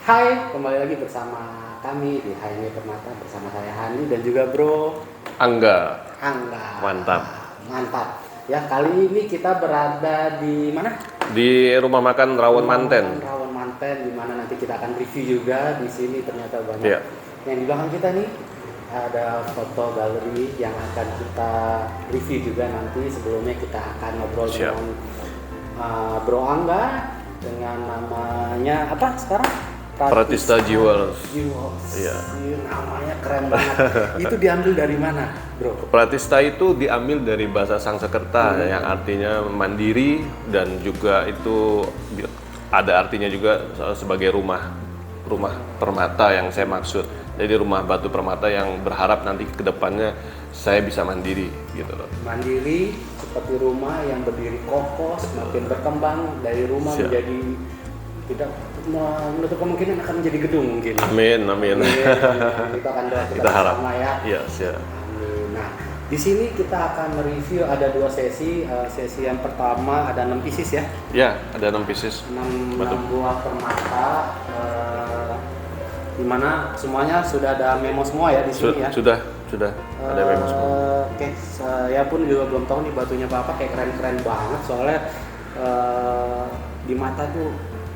Hai, kembali lagi bersama kami di Highway Permata bersama saya Hani dan juga Bro Angga. Angga. Mantap. Mantap. Ya, kali ini kita berada di mana? Di rumah makan Rawon Manten. Rawon Manten, di mana nanti kita akan review juga. Di sini ternyata banyak. Iya. Yang di belakang kita nih ada foto galeri yang akan kita review juga nanti. Sebelumnya kita akan ngobrol dengan Bro Angga dengan namanya apa sekarang? Pratista Jewels. Iya. Namanya keren banget. Itu diambil dari mana, Bro? Pratista itu diambil dari bahasa Sangsekerta yang artinya mandiri dan juga itu ada artinya juga sebagai rumah permata yang saya maksud. Jadi rumah batu permata yang berharap nanti ke depannya saya bisa mandiri gitu loh. Mandiri seperti rumah yang berdiri kokoh, semakin berkembang dari rumah menjadi tidak menutup kemungkinan akan menjadi gedung mungkin. Amin. Itu akan doa kita harap. bersama ya. Iya, siap. Amin. Nah, di sini kita akan mereview ada dua sesi. Sesi yang pertama ada 6 pieces ya. Ya, ada 6 pieces. 6 buah permata. Dimana semuanya sudah ada memo semua ya di sini ya. Sudah ada memo semua. Oke, saya pun juga belum tahu nih batunya apa kayak keren-keren banget soalnya di mata tuh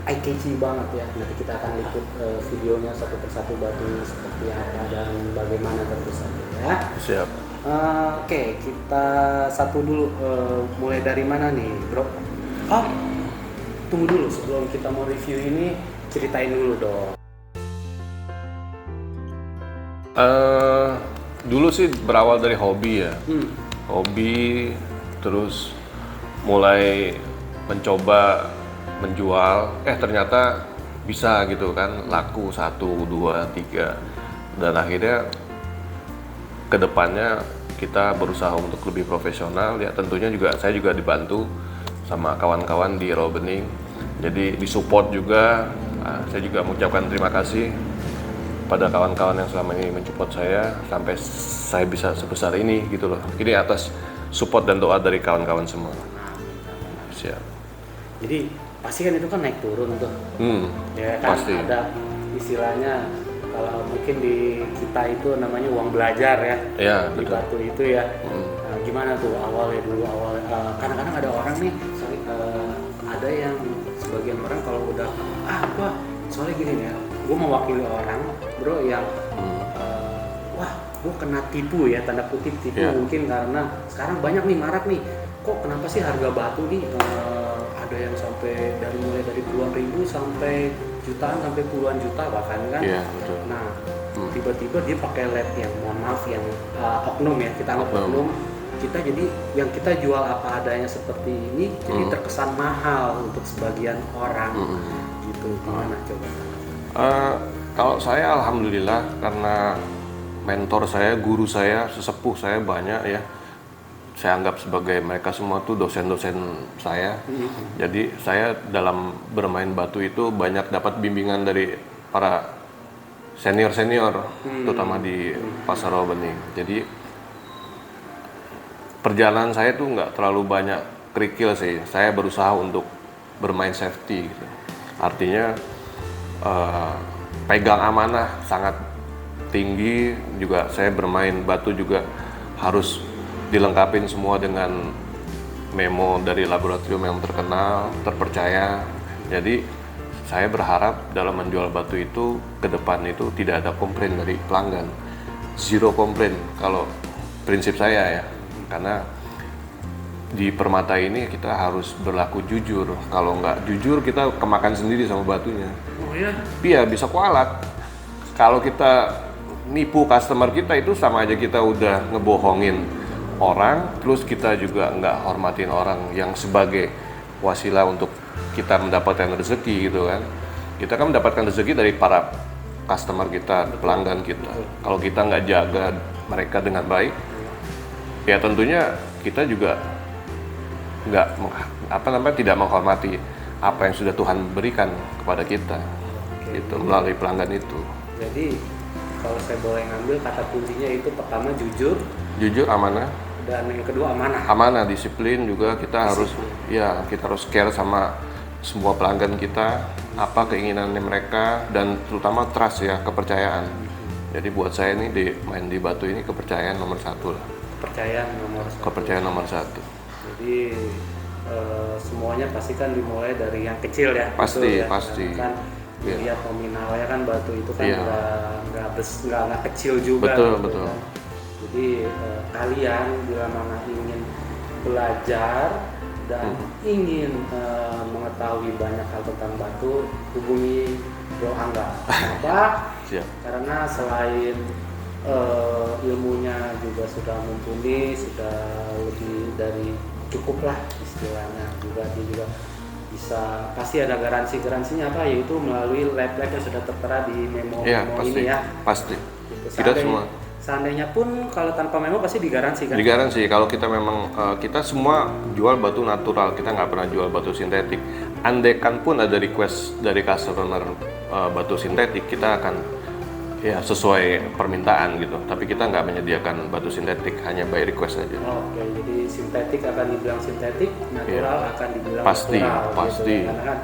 eye-catchy banget ya. Nanti kita akan ikut videonya satu persatu batu seperti apa dan bagaimana tentu saja ya. Siap. Oke, kita satu dulu. Mulai dari mana nih, Bro? Oh, tunggu dulu sebelum kita mau review ini, ceritain dulu dong. Dulu sih berawal dari hobi ya. Hobi, terus mulai mencoba menjual, ternyata bisa gitu kan, laku 1, 2, 3 dan akhirnya kedepannya kita berusaha untuk lebih profesional ya. Tentunya juga saya juga dibantu sama kawan-kawan di Raw Bening, jadi disupport juga. Saya juga mengucapkan terima kasih pada kawan-kawan yang selama ini mensupport saya sampai saya bisa sebesar ini gitu loh. Ini atas support dan doa dari kawan-kawan semua. Siap. Jadi pasti kan itu kan naik turun tuh. Ya kan pasti. Ada istilahnya kalau mungkin di kita itu namanya uang belajar ya. Iya, di betul. batu itu ya. Nah, gimana tuh awalnya dulu kadang-kadang ada orang nih, ada yang sebagian orang kalau udah gua soalnya gini ya, gua mewakili orang, Bro, yang wah, gua kena tipu ya, tanda kutip tipu mungkin karena sekarang banyak nih marak nih. Kok kenapa sih harga batu nih ada yang sampai mulai dari puluhan ribu sampai jutaan sampai puluhan juta bahkan kan. Iya, betul. Nah, tiba-tiba dia pakai led yang mohon maaf yang oknum ya, kita anggap oknum. Kita jadi yang kita jual apa adanya seperti ini jadi terkesan mahal untuk sebagian orang. Gitu. Gimana coba? Kalau saya alhamdulillah karena mentor saya, guru saya, sesepuh saya banyak ya. Saya anggap sebagai mereka semua tuh dosen-dosen saya. Jadi saya dalam bermain batu itu banyak dapat bimbingan dari para senior-senior, terutama di Pasar Rawa Bening. Jadi perjalanan saya tuh nggak terlalu banyak kerikil sih. Saya berusaha untuk bermain safety gitu. Artinya pegang amanah sangat tinggi. Juga saya bermain batu juga harus dilengkapin semua dengan memo dari laboratorium yang terkenal, terpercaya. Jadi saya berharap dalam menjual batu itu ke depan itu tidak ada komplain dari pelanggan. Zero komplain kalau prinsip saya ya. Karena di permata ini kita harus berlaku jujur. Kalau nggak jujur kita kemakan sendiri sama batunya. Oh ya? Iya, bisa kualat. Kalau kita nipu customer kita itu sama aja kita udah ngebohongin orang, terus kita juga nggak hormatin orang yang sebagai wasilah untuk kita mendapatkan rezeki gitu kan. Kita kan mendapatkan rezeki dari para customer kita, pelanggan kita. Kalau kita nggak jaga mereka dengan baik, ya tentunya kita juga tidak menghormati apa yang sudah Tuhan berikan kepada kita. Itu melalui pelanggan itu. Jadi kalau saya boleh ngambil kata kuncinya itu pertama jujur, amanah. Dan yang kedua amanah. Amanah, disiplin juga kita harus care sama semua pelanggan kita apa keinginannya mereka, dan terutama trust ya, kepercayaan. Jadi buat saya ini main di Batu ini kepercayaan nomor satu lah. Kepercayaan nomor satu. Jadi semuanya pasti kan dimulai dari yang kecil ya. Pasti, ya? pasti. Kan lihat nominalnya kan Batu itu kan nggak kecil juga. Betul, gitu, betul. Kan? Jadi kalian bila mana ingin belajar dan ingin mengetahui banyak hal tentang Batu, hubungi Bro Angga. Kenapa? Siap. Karena selain ilmunya juga sudah mumpuni, sudah lebih dari cukup lah istilahnya, juga dia juga bisa pasti ada garansinya apa, yaitu melalui lab-lab yang sudah tertera di memo ini ya. Pasti. Gitu. Kita semua. Seandainya pun kalau tanpa memo pasti digaransi kan? Digaransi. Kalau kita memang kita semua jual batu natural, kita nggak pernah jual batu sintetik. Andaikan pun ada request dari customer batu sintetik, kita akan ya sesuai permintaan gitu. Tapi kita nggak menyediakan batu sintetik, hanya by request saja. Oke, jadi sintetik akan dibilang sintetik, natural akan dibilang pasti, natural. Pasti. Gitu. Karena kan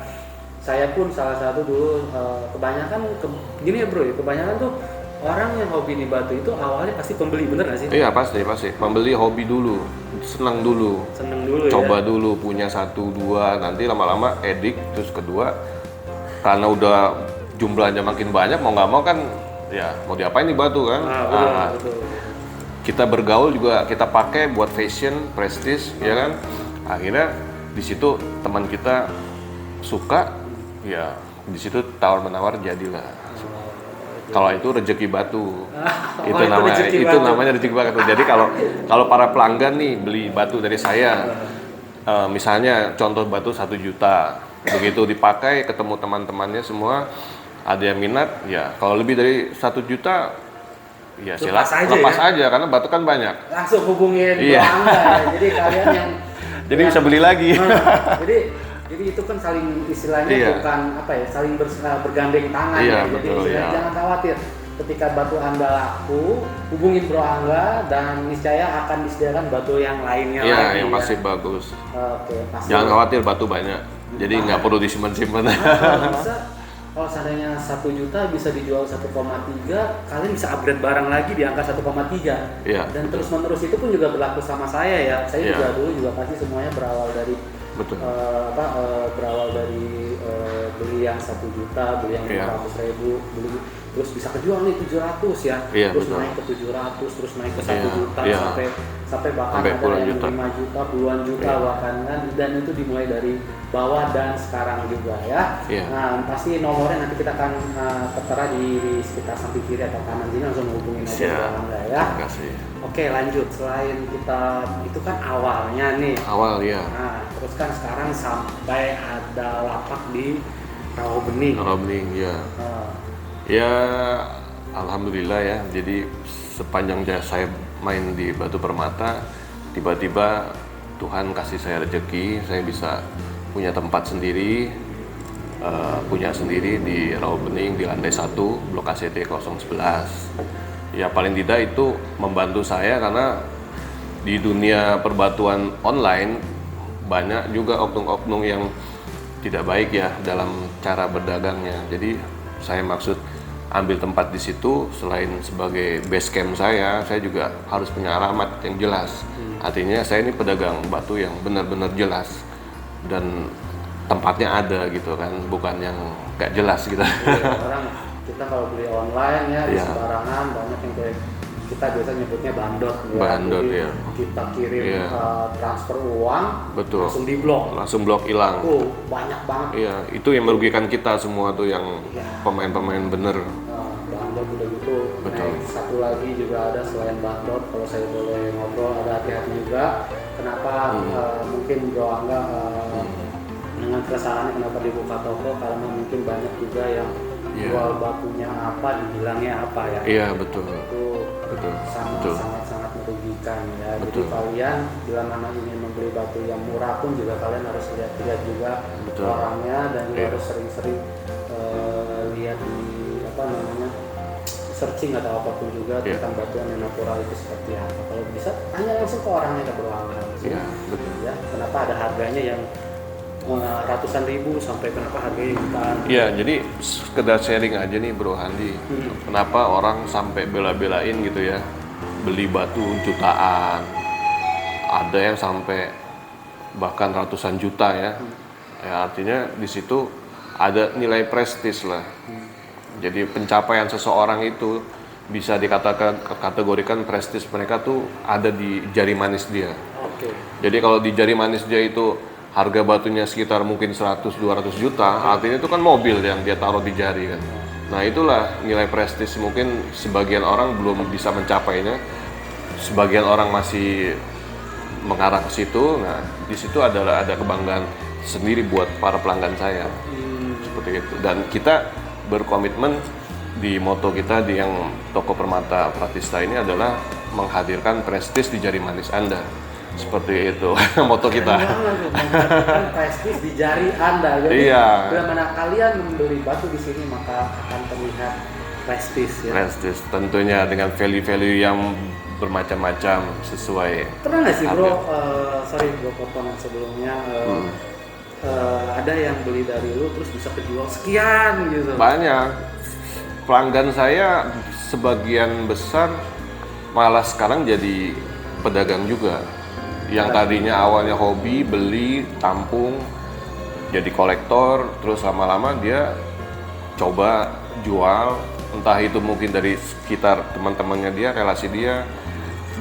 saya pun salah satu dulu kebanyakan gini ya bro, kebanyakan tuh orang yang hobi nih batu itu awalnya pasti pembeli, bener nggak sih? Iya pasti. Pembeli hobi dulu, senang dulu, coba ya? Dulu punya 1, 2, nanti lama-lama edik, terus kedua karena udah jumlahnya makin banyak, mau nggak mau kan ya mau diapain nih batu kan? Betul. Kita bergaul juga kita pakai buat fashion, prestige, ya kan? Akhirnya di situ teman kita suka, ya di situ tawar menawar jadilah. Kalau itu rezeki batu, itu namanya rezeki batu. Jadi kalau para pelanggan nih beli batu dari saya, misalnya contoh batu 1 juta, begitu dipakai ketemu teman-temannya semua, ada yang minat, ya kalau lebih dari 1 juta, ya silakan lepas aja karena batu kan banyak. Langsung hubungin Angga, jadi kalian yang jadi bisa beli lagi. Jadi itu kan saling istilahnya bukan apa ya, saling bergandeng tangan ya. Jadi istilahnya jangan khawatir, ketika batu Anda laku, hubungin Bro Angga dan niscaya akan disediakan batu yang lainnya lagi. Yang masih bagus. Oke, pasti. Jangan khawatir, batu banyak. Jadi nggak perlu disimpan-simpan. Kalau seandainya 1 juta bisa dijual 1,3, kalian bisa upgrade barang lagi di angka 1,3. Dan terus-menerus itu pun juga berlaku sama saya ya. Saya juga dulu juga pasti semuanya berawal dari berawal dari beli yang 1 juta, beli yang 500.000, beli terus bisa kejual nih 700 ya, terus naik ke 700, terus naik ke 1 juta, sampai bahkan ada yang 5 juta, puluhan juta bahkan kan, dan itu dimulai dari bawah dan sekarang juga ya. Nah pasti nomornya nanti kita akan tertera di sekitar samping kiri atau kanan sini, langsung hubungin aja Angga ya. Oke lanjut, selain kita itu kan awalnya nih. Nah terus kan sekarang sampai ada lapak di Rawabening. Ya alhamdulillah ya. Jadi sepanjang saya main di Batu Permata, tiba-tiba Tuhan kasih saya rezeki, saya bisa punya tempat sendiri, punya sendiri di Rawabening di lantai 1 Blok ACT 011. Ya paling tidak itu membantu saya karena di dunia perbatuan online banyak juga oknum-oknum yang tidak baik ya dalam cara berdagangnya. Jadi saya maksud ambil tempat di situ, selain sebagai base camp saya juga harus punya alamat yang jelas. Artinya saya ini pedagang batu yang benar-benar jelas dan tempatnya ada gitu kan, bukan yang gak jelas gitu. Orang kita kalau beli online ya di sembarangan banyak yang kayak kita biasa nyebutnya bandot ya. Kita kirim transfer uang, langsung blok hilang. Banyak banget. Itu yang merugikan kita semua tuh yang pemain-pemain bener. Bandot udah gitu. Satu lagi juga ada selain bandot, kalau saya boleh ngobrol, ada hati-hati juga. Kenapa mungkin Bro Angga dengan keresahannya kenapa dibuka toko, karena mungkin banyak juga yang jual batunya apa, dibilangnya apa ya. Iya betul. Itu sangat merugikan ya. Jadi kalian bila mana ingin membeli batu yang murah pun juga kalian harus lihat juga orangnya, dan juga harus sering-sering lihat di searching atau apapun juga tentang batuan yang natural itu seperti apa. Kalau bisa tanya langsung ke orangnya, ke Bro Angga. Ya, kenapa ada harganya yang ratusan ribu sampai kenapa harganya jutaan. Iya, jadi sekedar sharing aja nih Bro Handi. Kenapa orang sampai bela-belain gitu ya beli batu jutaan. Ada yang sampai bahkan ratusan juta ya. Ya artinya di situ ada nilai prestis lah. Jadi pencapaian seseorang itu bisa dikatakan kategorikan prestis mereka tuh ada di jari manis dia. Oke. Jadi kalau di jari manis dia itu harga batunya sekitar mungkin 100-200 juta, artinya itu kan mobil yang dia taruh di jari kan. Nah itulah nilai prestis, mungkin sebagian orang belum bisa mencapainya, sebagian orang masih mengarah ke situ. Nah di situ ada kebanggaan sendiri buat para pelanggan saya, seperti itu. Dan kita berkomitmen di moto kita di yang toko Permata Pratista ini adalah menghadirkan prestis di jari manis Anda. Seperti itu moto kita. Menghadirkan prestis di jari Anda. Jadi bila mana kalian membeli batu di sini maka akan terlihat prestis ya. Prestis tentunya dengan value-value yang bermacam-macam sesuai. Pernah nggak sih bro? Sorry gue potong sebelumnya. Ada yang beli dari lu terus bisa kejual sekian gitu. Banyak. Pelanggan saya sebagian besar malah sekarang jadi pedagang juga. Yang tadinya awalnya hobi, beli, tampung, jadi kolektor, terus lama-lama dia coba jual, entah itu mungkin dari sekitar teman-temannya dia, relasi dia,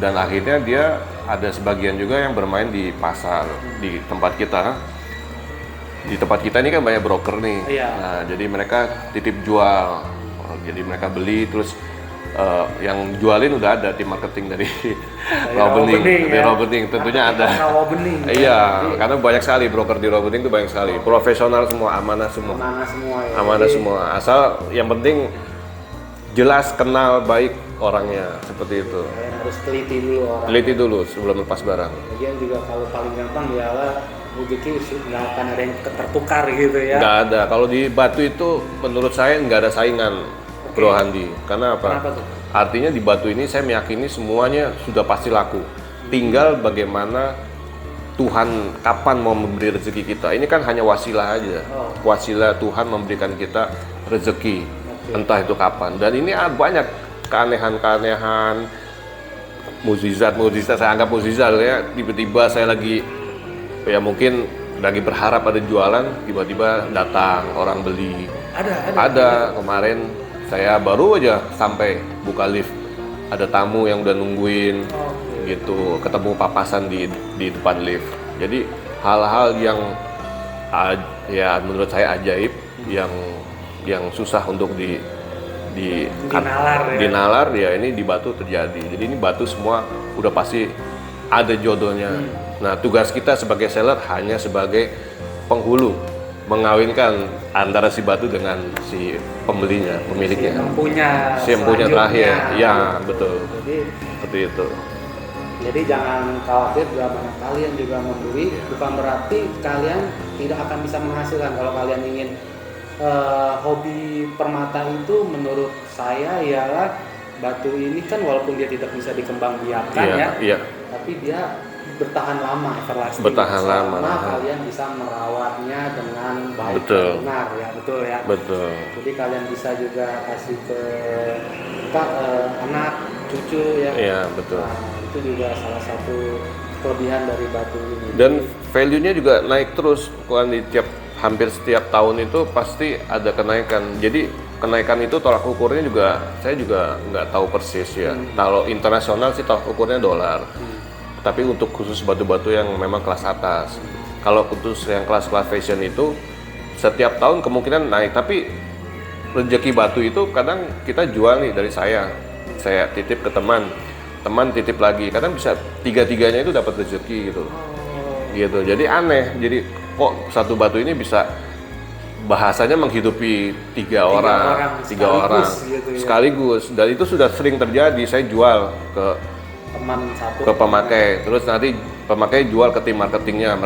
dan akhirnya dia ada sebagian juga yang bermain di pasar, di tempat kita. Di tempat kita ini kan banyak broker nih, nah jadi mereka titip jual, jadi mereka beli terus yang jualin udah ada tim marketing dari Rawabening tentunya ada. Iya, karena banyak sekali broker di Rawabening itu banyak sekali, profesional semua, amanah semua. Amanah semua. Asal yang penting jelas kenal baik orangnya seperti itu. Harus teliti dulu orang. Teliti dulu sebelum lepas barang. Lagian juga kalau paling gampang ya rezeki nggak akan ada yang tertukar gitu ya. Nggak ada. Kalau di batu itu menurut saya nggak ada saingan. Bro Handi, karena apa? Artinya di batu ini saya meyakini semuanya sudah pasti laku. Tinggal bagaimana Tuhan kapan mau memberi rezeki kita. Ini kan hanya wasilah aja. Wasilah Tuhan memberikan kita rezeki. Entah itu kapan. Dan ini banyak keanehan-keanehan, mukjizat saya anggap mukjizat ya. Tiba-tiba saya lagi ya mungkin lagi berharap ada jualan, tiba-tiba datang orang beli. Ada kemarin. Saya baru aja sampai buka lift, ada tamu yang udah nungguin, gitu, ketemu papasan di depan lift. Jadi hal-hal yang ya menurut saya ajaib, yang susah untuk dinalar ya ini di batu terjadi. Jadi ini batu semua udah pasti ada jodohnya. Nah tugas kita sebagai seller hanya sebagai penghulu, mengawinkan antara si batu dengan si pembelinya, pemiliknya. Si yang punya terakhir. Ya, betul. Jadi seperti itu. Jadi jangan khawatir bila mana kalian juga membeli, bukan berarti kalian tidak akan bisa menghasilkan. Kalau kalian ingin hobi permata itu menurut saya ialah batu ini kan walaupun dia tidak bisa dikembangbiakkan tapi dia bertahan lama, everlasting. Bertahan lama. Kalian bisa merawatnya dengan baik, benar ya, betul ya. Betul. Jadi kalian bisa juga kasih ke anak, cucu ya. Iya, betul. Nah, itu juga salah satu kelebihan dari batu ini. Dan value-nya juga naik terus, kan di hampir setiap tahun itu pasti ada kenaikan. Jadi kenaikan itu tolak ukurnya juga saya juga nggak tahu persis ya. Kalau internasional sih tolak ukurnya dolar. Tapi untuk khusus batu-batu yang memang kelas atas. Kalau khusus yang kelas-kelas fashion itu setiap tahun kemungkinan naik. Tapi rezeki batu itu kadang kita jual nih dari saya titip ke teman titip lagi. Kadang bisa tiga-tiganya itu dapat rezeki gitu. Gitu. Jadi aneh. Jadi kok satu batu ini bisa bahasanya menghidupi tiga orang gitu ya. Sekaligus. Dan itu sudah sering terjadi. Saya jual ke pemakai, terus nanti pemakai jual ke tim marketingnya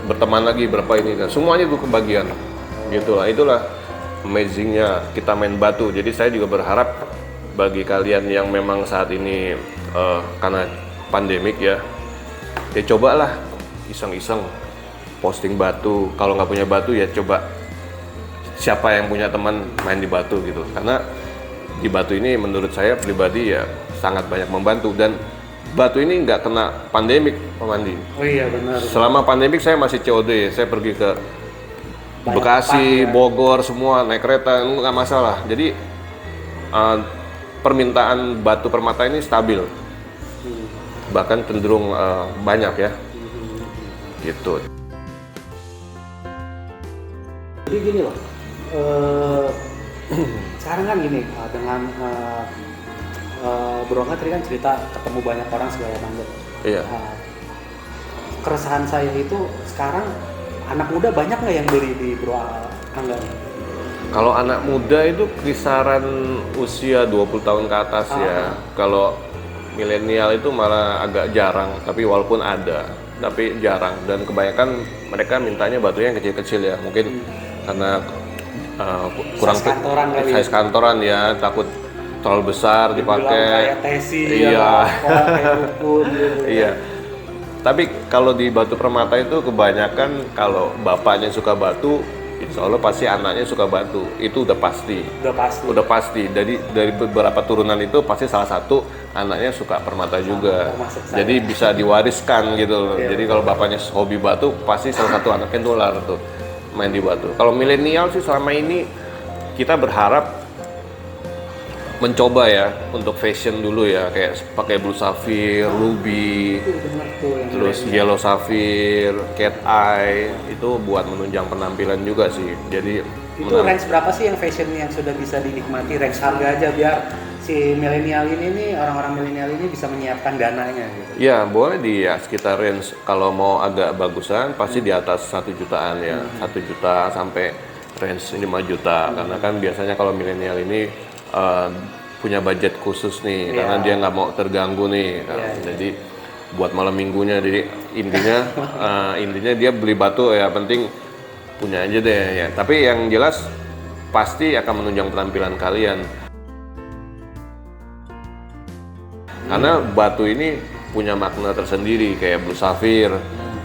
berteman lagi berapa ini, dan semuanya itu kebagian, gitulah. Itulah amazingnya kita main batu. Jadi saya juga berharap bagi kalian yang memang saat ini karena pandemik ya cobalah iseng-iseng posting batu. Kalau nggak punya batu ya coba siapa yang punya teman main di batu gitu. Karena di batu ini menurut saya pribadi ya sangat banyak membantu, dan batu ini nggak kena pandemik, Pak Mandi. Oh iya benar. Selama pandemik saya masih COD, saya pergi ke Banyak Bekasi, tempat, ya. Bogor, semua naik kereta nggak masalah. Jadi permintaan batu permata ini stabil, bahkan cenderung banyak ya, gitu. Jadi gini loh, sekarang kan gini, dengan Bro Angga tadi kan cerita ketemu banyak orang segala macam. Iya. Keresahan saya itu sekarang anak muda banyak nggak yang beli di Bro Angga? Kalau anak muda itu kisaran usia 20 tahun ke atas ya. Kalau milenial itu malah agak jarang, tapi walaupun ada, tapi jarang. Dan kebanyakan mereka mintanya batunya yang kecil-kecil ya. Mungkin karena kurang Size kantoran kali. size kantoran ya, takut terlalu besar dipakai. Kayak tesi, Iya. kayak rukun gitu. Iya. Tapi kalau di batu permata itu kebanyakan kalau bapaknya suka batu, insya Allah pasti anaknya suka batu. Itu udah pasti. Udah pasti. Udah pasti. Dari beberapa turunan itu pasti salah satu anaknya suka permata juga. termasuk saya. Jadi bisa diwariskan gitu loh. Iya, Jadi kalau bapaknya hobi batu, pasti salah satu anaknya nular tuh main di batu. Kalau milenial sih selama ini kita berharap mencoba ya untuk fashion dulu ya, kayak pakai blue sapphire, ruby, Itu bener tuh yang terus milenial. yellow sapphire, cat eye, itu buat menunjang penampilan juga sih. Jadi Itu range berapa sih yang fashion yang sudah bisa dinikmati? Range harga aja biar si milenial ini nih, orang-orang milenial ini bisa menyiapkan dananya gitu. ya boleh di ya, sekitar range, kalau mau agak bagusan pasti di atas 1 jutaan ya, 1 juta sampai range 5 juta. Karena kan biasanya kalau milenial ini punya budget khusus nih, karena dia nggak mau terganggu nih. Jadi buat malam minggunya, jadi intinya dia beli batu ya penting punya aja deh ya. Tapi yang jelas pasti akan menunjang penampilan kalian. Karena batu ini punya makna tersendiri, kayak blue sapphire.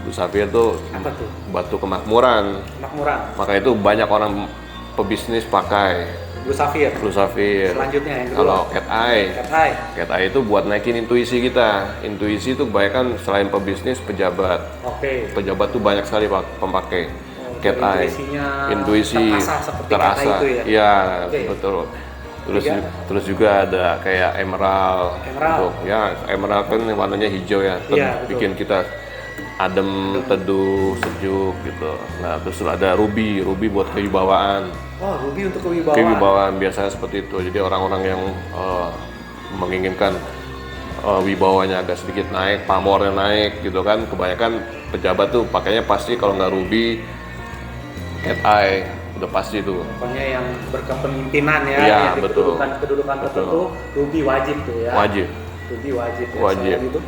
Blue sapphire tuh Apa tuh? batu kemakmuran. Makmuran. Maka itu banyak orang pebisnis pakai Blue sapphire. blue sapphire. Selanjutnya yang kedua. Kalau cat eye. Cat eye. Cat eye itu buat naikin intuisi kita. Intuisi itu kebanyakan selain pebisnis, pejabat. Oke. Pejabat tuh banyak sekali pemakai cat jadi eye. intuisinya Intuisi terasa seperti kata itu ya? Iya, Oke. betul. Terus Tiga. terus juga ada kayak emerald. Emerald. Untuk, ya, emerald kan warnanya hijau ya. Iya, betul. Bikin kita adem, teduh, sejuk gitu. Nah, terus ada ruby. Ruby buat kewibawaan. Oh, ruby untuk kewibawaan. Kewibawaan biasanya seperti itu. Jadi orang-orang yang menginginkan wibawanya agak sedikit naik, pamornya naik gitu kan. Kebanyakan pejabat tuh pakainya pasti kalau nggak ruby, cat eye, udah pasti tuh. Pokoknya yang berkepemimpinan ya, Iya, yang di betul. kedudukan tertentu, ruby wajib tuh ya. Wajib. Ruby wajib. Ya. Wajib. Selain itu,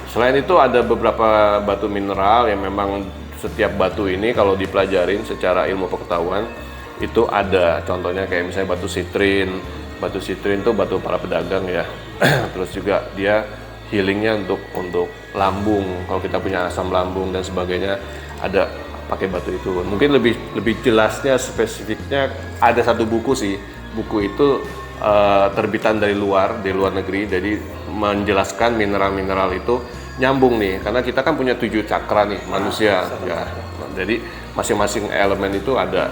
Selain itu ada beberapa batu mineral yang memang setiap batu ini kalau dipelajarin secara ilmu pengetahuan itu ada, contohnya kayak misalnya batu sitrin. Batu sitrin tuh batu para pedagang ya. Terus juga dia healingnya untuk lambung, kalau kita punya asam lambung dan sebagainya ada pakai batu itu. Mungkin lebih jelasnya, spesifiknya ada satu buku sih. Buku itu terbitan dari luar negeri, jadi menjelaskan mineral-mineral itu nyambung nih, karena kita kan punya 7 cakra nih manusia ya. Jadi masing-masing elemen itu ada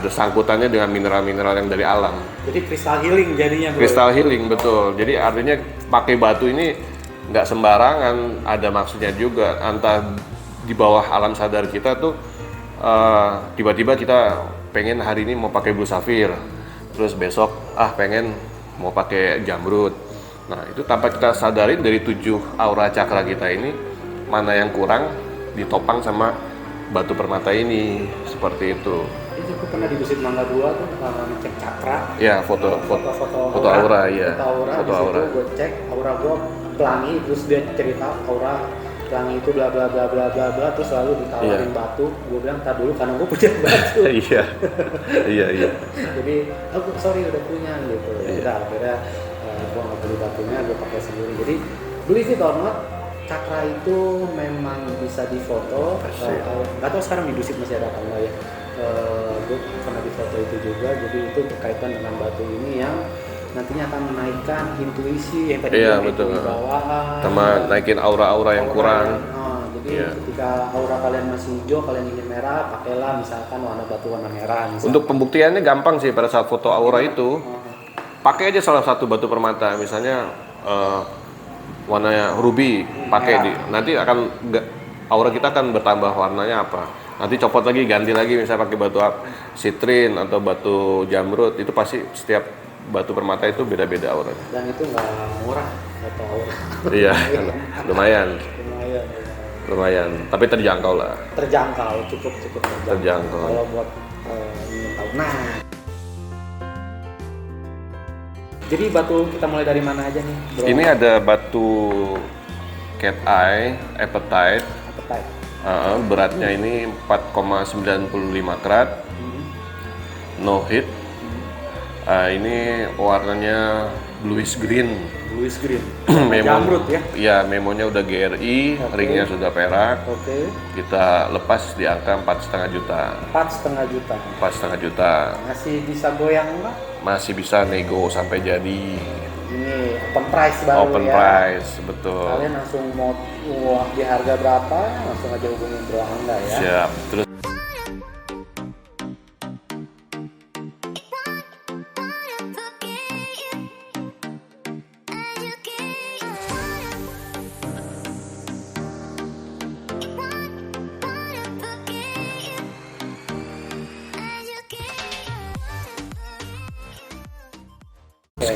sangkutannya dengan mineral-mineral yang dari alam. jadi kristal healing jadinya bro. Crystal healing, betul. Jadi artinya pakai batu ini nggak sembarangan, ada maksudnya juga. Entah di bawah alam sadar kita tuh tiba-tiba kita pengen hari ini mau pakai blue sapphire, terus besok pengen mau pakai jamrud. Nah itu tanpa kita sadarin dari 7 aura cakra kita ini mana yang kurang ditopang sama batu permata ini, seperti itu. Itu aku pernah di Dusit Mangga 2 tuh ngecek cakra. Ya foto aura ya. Foto aura. Gue cek aura gue pelangi, terus dia cerita aura pelangi itu bla bla bla bla bla bla, terus lalu ditawarin batu. Gue bilang tar dulu karena gue punya batu. Iya. Jadi aku sorry udah punya gitu. Ya udah akhirnya gue nggak beli batunya, gue pakai sendiri. Jadi beli sih or not, cakra itu memang bisa difoto. Nggak tahu sekarang di Dusit masih ada apa enggak ya. Gue pernah difoto itu juga. Jadi itu berkaitan dengan batu ini yang nantinya akan menaikkan intuisi yang tadi betul. di bawah. Sama naikin aura-aura yang kurang. Jadi ketika aura kalian masih hijau, kalian ingin merah, pakailah misalkan warna batu warna merah. Misalkan. Untuk pembuktiannya gampang sih pada saat foto aura itu. Pakai aja salah satu batu permata, misalnya warnanya ruby, pakai nanti akan aura kita akan bertambah warnanya apa. Nanti copot lagi, ganti lagi, misalnya pakai batu sitrin atau batu jamrud, itu pasti setiap batu permata itu beda-beda auranya. Dan itu nggak murah foto aura. Iya, lumayan, tapi terjangkau lah. Cukup terjangkau. Kalau buat ingin tahu. Nah, jadi batu kita mulai dari mana aja nih, bro? Ini ada batu cat eye, apatite. Beratnya ini 4,95 karat, no heat. Ini warnanya bluish green. Jamrud ya? Iya, memonya udah GRI, ringnya sudah perak. Kita lepas di angka 4,5 juta. 4,5 juta. Masih bisa goyang nggak? Masih bisa nego sampai jadi. Ini open price baru open price, betul. Kalian langsung mau di harga berapa, langsung aja hubungin Bro Angga ya. Siap. Terus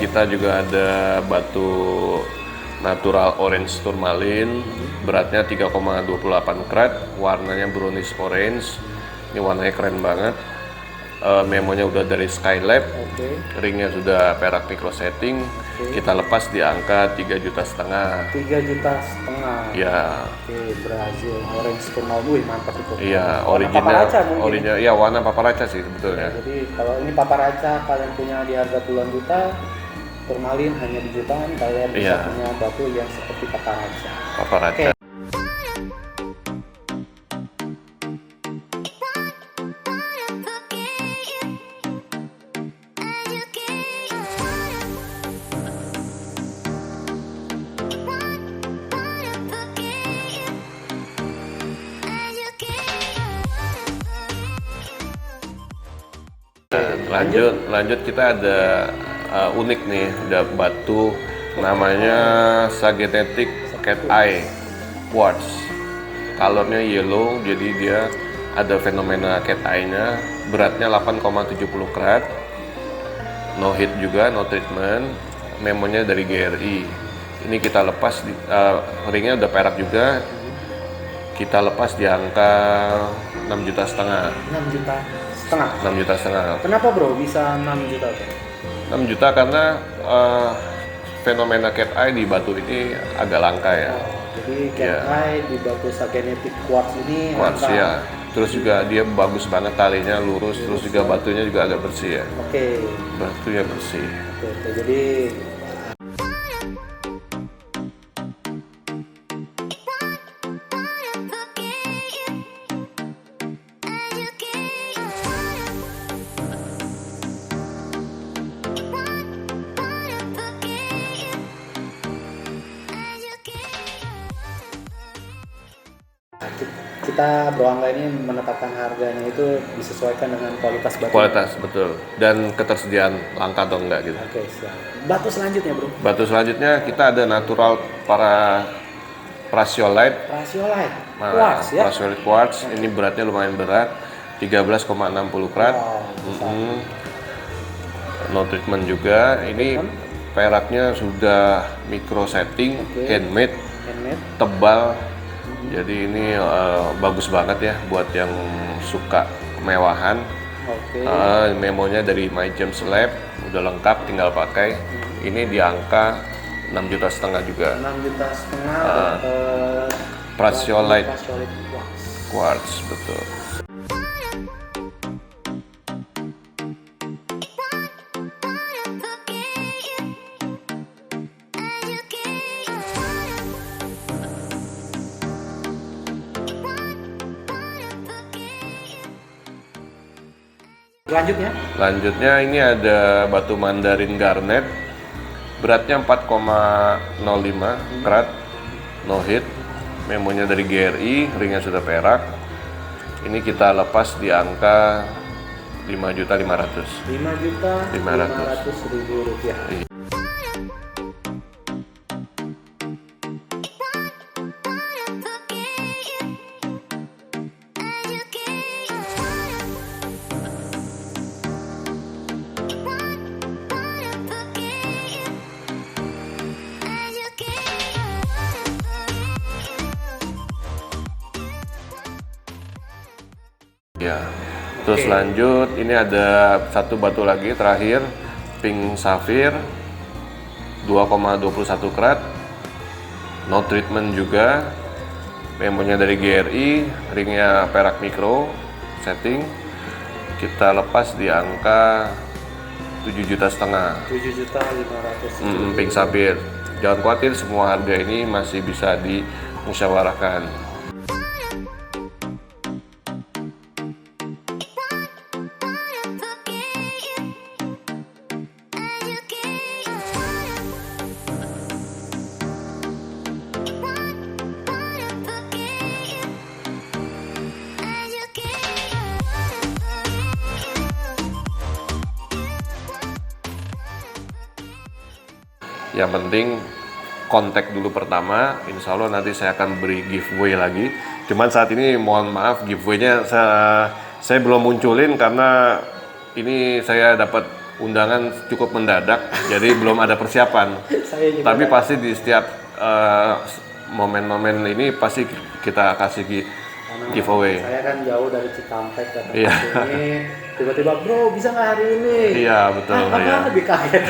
kita juga ada batu natural orange tourmaline, beratnya 3,28 karat, warnanya brownish orange. Ini warnanya keren banget. Memonya udah dari Skylab, ringnya sudah perak micro setting. Kita lepas di angka 3,5 juta. 3,5 juta. Ya. Brazil orange tourmaline, mantap itu. Iya, original. Iya, warna paparaca sih sebetulnya. Jadi kalau ini paparaca kalian punya di harga puluhan juta, tourmaline hanya di jutaan, kalian bisa punya batu yang seperti paparaca. Lanjut kita ada unik nih, ada batu namanya Sagenetic Cat Eye Quartz. Colornya yellow, jadi dia ada fenomena cat eye-nya. Beratnya 8,70 karat, no heat juga, no treatment. Memonya dari GRI. Ini kita lepas, ringnya udah perak juga. Kita lepas di angka 6,5 juta. 6,5 juta. Kenapa bro bisa 6 juta? 6 juta karena fenomena cat eye di batu ini agak langka ya. Jadi cat eye di batu Sagenetic Quartz ini Quartz ya. Terus juga dia bagus banget, talinya lurus, terus juga batunya juga agak bersih ya. Batunya bersih. Jadi kita Bro Angga ini menetapkan harganya itu disesuaikan dengan kualitas batu. Kualitas, betul. Dan ketersediaan langka atau enggak gitu. Siap. Batu selanjutnya bro? Batu selanjutnya kita ada natural para prasiolite. Quartz ya? Prasiolite quartz, ini beratnya lumayan berat, 13,60 karat. No treatment juga. Ini peraknya sudah micro setting, handmade, tebal. Jadi ini bagus banget ya buat yang suka kemewahan. Memonya dari My James Lab, udah lengkap, tinggal pakai. Ini di angka 6,5 juta juga. 6,5 juta Prasiolite Quartz, betul. Lanjutnya ini ada batu Mandarin Garnet, beratnya 4,05 karat, no hit, memonya dari GRI, ringnya sudah perak. Ini kita lepas di angka 5.500.000. 5.500.000 rupiah. Iya. Ya, terus lanjut ini ada satu batu lagi terakhir, pink safir 2,21 karat, no treatment juga, memonya dari GRI, ringnya perak mikro, setting. Kita lepas di angka 7,5 juta. 7.500.000. Pink safir. Jangan khawatir, semua harga ini masih bisa dimusyawarahkan. Yang penting kontak dulu pertama, insya Allah nanti saya akan beri giveaway lagi. Cuman saat ini mohon maaf, giveaway-nya saya belum munculin karena ini saya dapat undangan cukup mendadak, jadi belum ada persiapan. Tapi pasti di setiap momen-momen ini pasti kita kasih giveaway. Saya kan jauh dari Cikampek ke tempat Iya. ini, tiba-tiba bro bisa nggak hari ini? Iya betul. Apa dikaget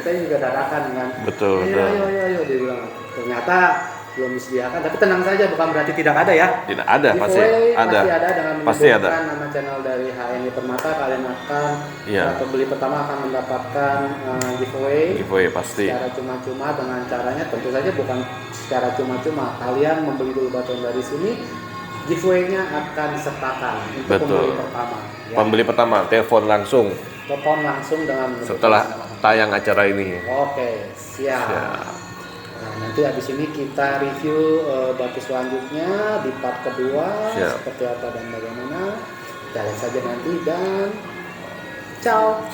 saya juga dadakan kan. Betul. Ayo dia bilang. Ternyata belum disediakan, tapi tenang saja, bukan berarti tidak ada ya. Tidak ada, pasti ada. Dengan Pasti ada. menyebutkan nama channel dari HNI Permata, kalian akan pembeli pertama akan mendapatkan giveaway pasti. secara cuma-cuma. Dengan caranya tentu saja bukan secara cuma-cuma, kalian membeli dulu batuan dari sini, giveaway-nya akan disertakan untuk pembeli pertama ya. Pembeli pertama telepon langsung dengan setelah tayang acara ini. Oke, siap. Nah, nanti habis ini kita review batu selanjutnya di part kedua. Siap. Seperti apa dan bagaimana. Kita lihat saja nanti dan ciao.